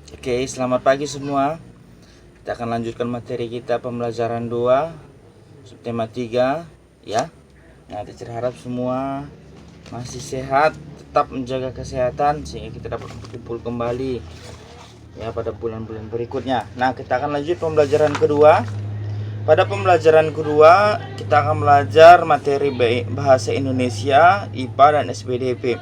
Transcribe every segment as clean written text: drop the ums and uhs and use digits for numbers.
Oke, selamat pagi semua. Kita akan lanjutkan materi kita pembelajaran 2 subtema 3 ya. Nah, teacher harap semua masih sehat, tetap menjaga kesehatan sehingga kita dapat berkumpul kembali ya pada bulan-bulan berikutnya. Nah, kita akan lanjut pembelajaran kedua. Pada pembelajaran kedua, kita akan belajar materi bahasa Indonesia, IPA dan SPDP.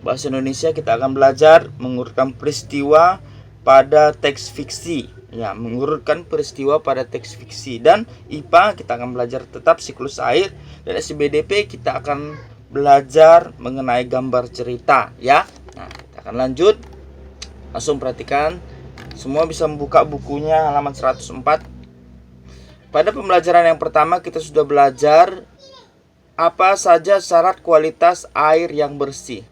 Bahasa Indonesia kita akan belajar mengurutkan peristiwa pada teks fiksi, ya, mengurutkan peristiwa pada teks fiksi. Dan IPA kita akan belajar tetap siklus air, dan SPDP kita akan belajar mengenai gambar cerita, ya. Nah, kita akan lanjut. Langsung perhatikan, semua bisa membuka bukunya halaman 104. Pada pembelajaran yang pertama kita sudah belajar apa saja syarat kualitas air yang bersih.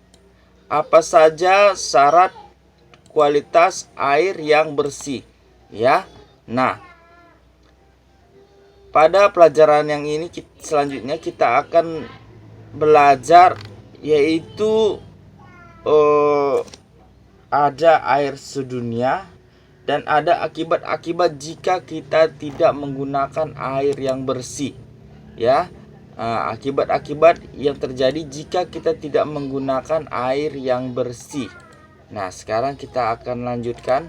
Apa saja syarat kualitas air yang bersih, ya. Nah, pada pelajaran yang ini selanjutnya kita akan belajar yaitu ada air sedunia dan ada akibat-akibat jika kita tidak menggunakan air yang bersih, ya. Akibat-akibat yang terjadi jika kita tidak menggunakan air yang bersih. Nah, sekarang kita akan lanjutkan.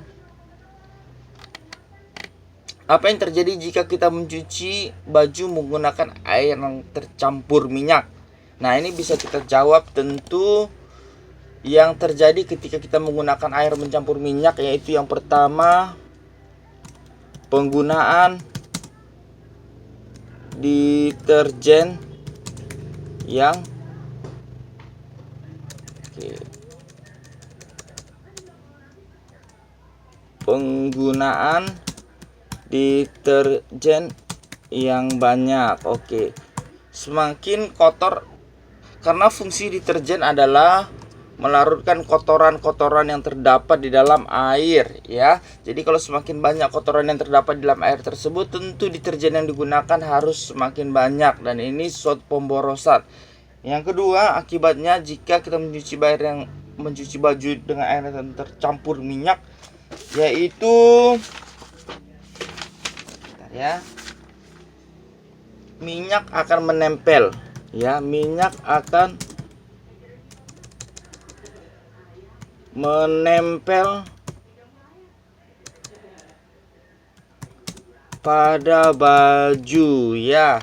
Apa yang terjadi jika kita mencuci baju menggunakan air yang tercampur minyak? Nah, ini bisa kita jawab tentu yang terjadi ketika kita menggunakan air mencampur minyak, yaitu yang pertama, penggunaan deterjen yang penggunaan deterjen yang banyak. Semakin kotor, karena fungsi deterjen adalah melarutkan kotoran-kotoran yang terdapat di dalam air, ya. Jadi kalau semakin banyak kotoran yang terdapat di dalam air tersebut, tentu deterjen yang digunakan harus semakin banyak, dan ini suatu pemborosan. Yang kedua, akibatnya jika kita mencuci baju dengan air yang tercampur minyak, yaitu minyak akan menempel, ya. Minyak akan menempel pada baju, ya.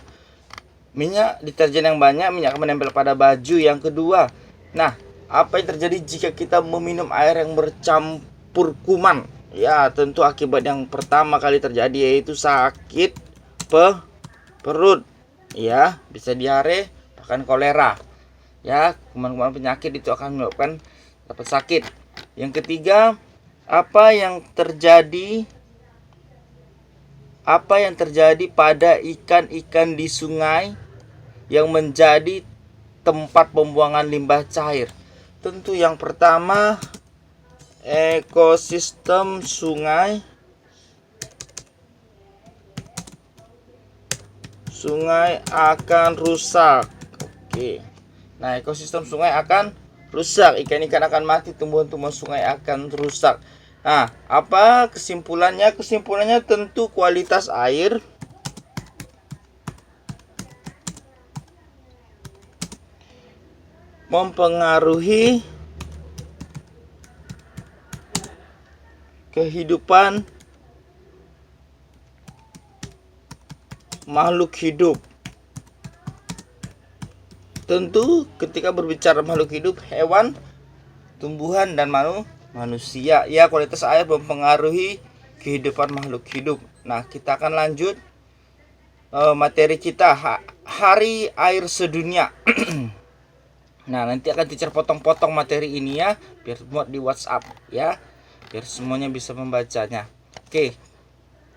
Minyak deterjen yang banyak, minyak akan menempel pada baju. Yang kedua, nah, apa yang terjadi jika kita meminum air yang bercampur kuman? Ya, tentu akibat yang pertama kali terjadi yaitu sakit perut, ya, bisa diare, bahkan kolera, ya. Kuman-kuman penyakit itu akan menyebabkan dapat sakit. Yang ketiga, apa yang terjadi pada ikan-ikan di sungai yang menjadi tempat pembuangan limbah cair? Tentu yang pertama, ekosistem sungai akan rusak. Nah, ekosistem sungai akan rusak, ikan-ikan akan mati, tumbuhan-tumbuhan sungai akan rusak. Nah, apa kesimpulannya? Kesimpulannya tentu kualitas air mempengaruhi kehidupan makhluk hidup. Tentu ketika berbicara makhluk hidup, hewan, tumbuhan, dan manusia, ya. Kualitas air mempengaruhi kehidupan makhluk hidup. Nah, kita akan lanjut materi kita, hari air sedunia. Nah, nanti akan teacher potong-potong materi ini, ya, biar muat di WhatsApp, ya, biar semuanya bisa membacanya.